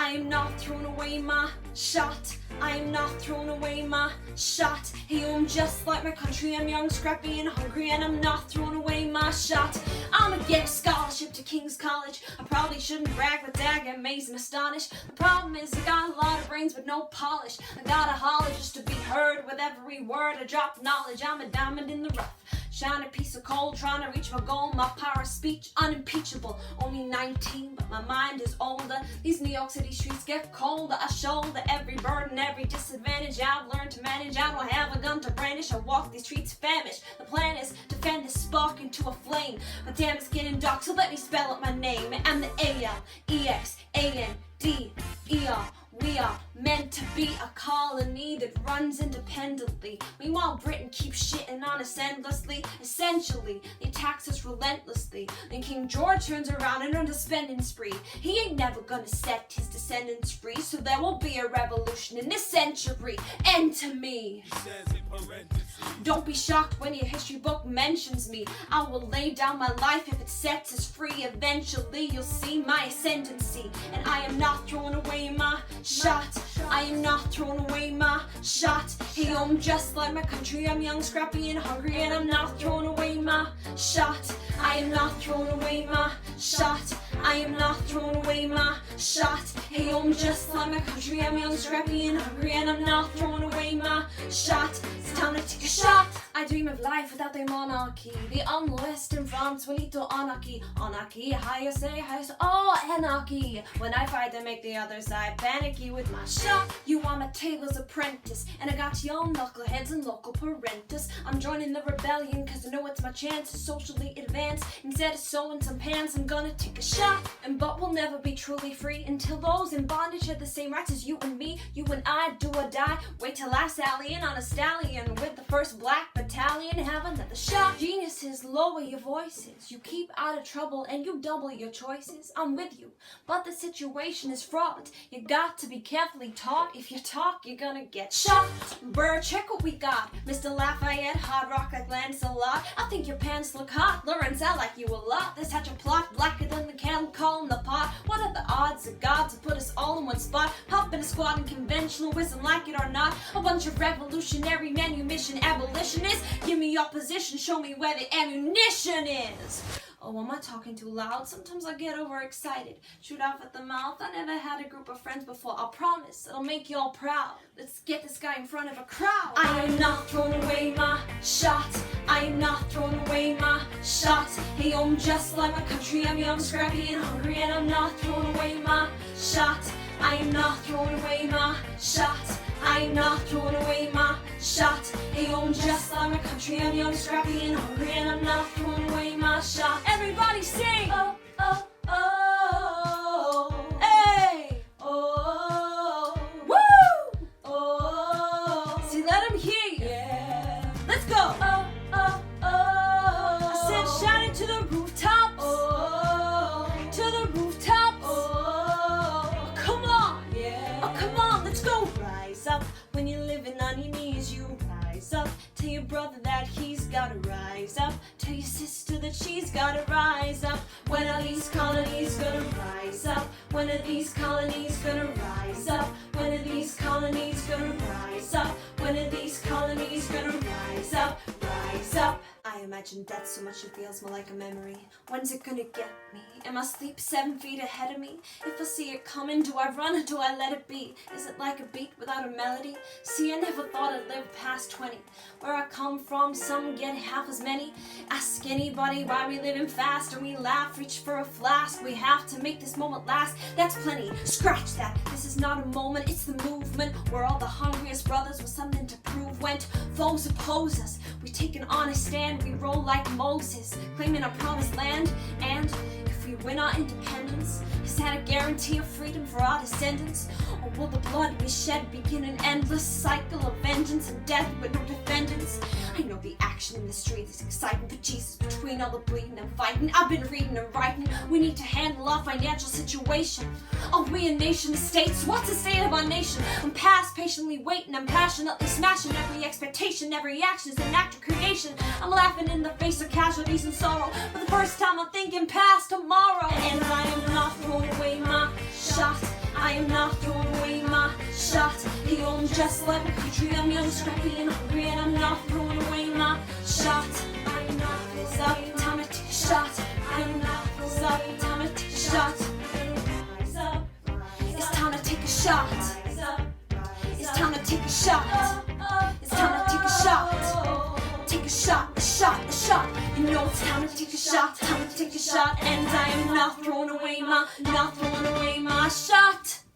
I am not throwing away my shot. I am not throwing away my shot. Hey, I'm just like my country. I'm young, scrappy, and hungry, and I'm not throwing away my shot. I'ma get a scholarship to King's College. I probably shouldn't brag, but dag, I'm amazed and astonished. The problem is I got a lot of brains but no polish. I gotta holler just to be heard with every word. I drop knowledge. I'm a diamond in the rough. Shine a piece of coal, trying to reach my goal. My power of speech, unimpeachable. Only 19, but my mind is older. These New York City streets get colder. I shoulder every burden, every disadvantage I've learned to manage. I don't have a gun to brandish. I walk these streets famished. The plan is to fan this spark into a flame. But damn, it's getting dark, so let me spell out my name. I'm the A-L-E-X-A-N-D-E-R. We are meant to be a colony that runs independently. Meanwhile, Britain keeps shitting on us endlessly. Essentially, they tax us relentlessly. Then King George turns around and runs a spending spree. He ain't never gonna set his descendants free, so there will be a revolution in this century. And to me, don't be shocked when your history book mentions me. I will lay down my life if it sets us free. Eventually, you'll see my ascendancy. And I am not throwing away my shot. I am not throwing away my shot. Hey, I'm just like my country. I'm young, scrappy, and hungry, and I'm not throwing away my shot. I am not throwing away my shot. I am not throwing away my shot. Hey, I'm just like my country. I'm young, scrappy, and hungry, and I'm not throwing away my shot. It's time to take a shot. I dream of life without the monarchy. The unrest in France will lead to anarchy. Anarchy, higher say, oh, anarchy. When I fight to make the other side panicky with my shot. You are my tailor's apprentice, and I got young knuckleheads and local parentis. I'm joining the rebellion cause I know it's my chance to socially advance. Instead of sewing some pants, I'm gonna take a shot. But we'll never be truly free until those in bondage have the same rights as you and me. You and I, do or die. Wait till I sally in on a stallion with the first black battalion. Have another shot. Geniuses, lower your voices. You keep out of trouble and you double your choices. I'm with you, but the situation is fraught. You got to be carefully taught. If you talk, you're gonna get shot. Brr, check what we got. Mr. Lafayette, hard rock like Lancelot. I think your pants look hot. Lawrence, I like you a lot. There's such a plot, blacker than the kettle calling the pot. What are the odds of God to put us all in one spot? Hop in a squad and conventionalism, like it or not. A bunch of revolutionary manumission abolitionists. Give me your position, show me where the ammunition is. Oh, am I talking too loud? Sometimes I get overexcited. Shoot off at the mouth. I never had a group of friends before. I'll promise it'll make you all proud. Let's get this guy in front of a crowd. I am not throwing away my shot. I am not throwing away my shot. Hey, I'm just like my country. I'm young, scrappy, and hungry, and I'm not throwing away my shot. I am not throwing away my shot. I am not throwing away my shot. Hey, I'm just like my country. I'm young, scrappy, and hungry, and I'm not throwing away my shot. Everybody sing! Oh, oh, oh. Hey! Oh. Woo! Oh. See, let them hear you. Yeah. Let's go! Oh, oh, oh. I said shout it to the rooftops. Oh. To the rooftops. Oh. Come on! Yeah. Oh, come on, let's go! Rise up when you're living on your knees. You rise up. Tell your brother that he's gotta rise up. Tell your sister that she's gotta rise up. When are these colonies gonna rise up? When are these colonies gonna rise up? When are these colonies gonna rise up? When are these colonies gonna rise up? Rise up. I imagine death so much it feels more like a memory. When's it gonna get me? Am I asleep 7 feet ahead of me? If I see it coming, do I run or do I let it be? Is it like a beat without a melody? See, I never thought I'd live past 20. Where I come from, some get half as many. Ask anybody why we living fast, and we laugh, reach for a flask. We have to make this moment last. That's plenty. Scratch that. This is not a moment, it's the movement. Where all the hungriest brothers with something to prove went. Foes oppose us. We take an honest stand. We roll like Moses, claiming our promised land. And if we win our independence, is that a guarantee of freedom for our descendants? Or will the blood we shed begin an endless cycle of vengeance and death with no defendants? I know the action in the street is exciting, but Jesus, between all the bleeding and fighting, I've been reading and writing. We need to handle our financial situation. Are we a nation of states? What's the state of our nation? I'm past patiently waiting, I'm passionately smashing every expectation. Every action is an act of creation. I'm laughing in the face of casualties and sorrow. For the first time I'm thinking past tomorrow. And I am not throwing away my shot. I am not throwing away my shot. Hey, I'm just like my country, I'm young, scrappy, and hungry, and I'm not throwing away my shot. I'm not up, time to take a shot. I'm not up, time to take a shot. It's time to take a shot. It's time to take a shot. It's time to take a shot. Take a shot, a shot, a shot. You know it's time to take a shot, time to take a shot. And I am not throwing away my shot.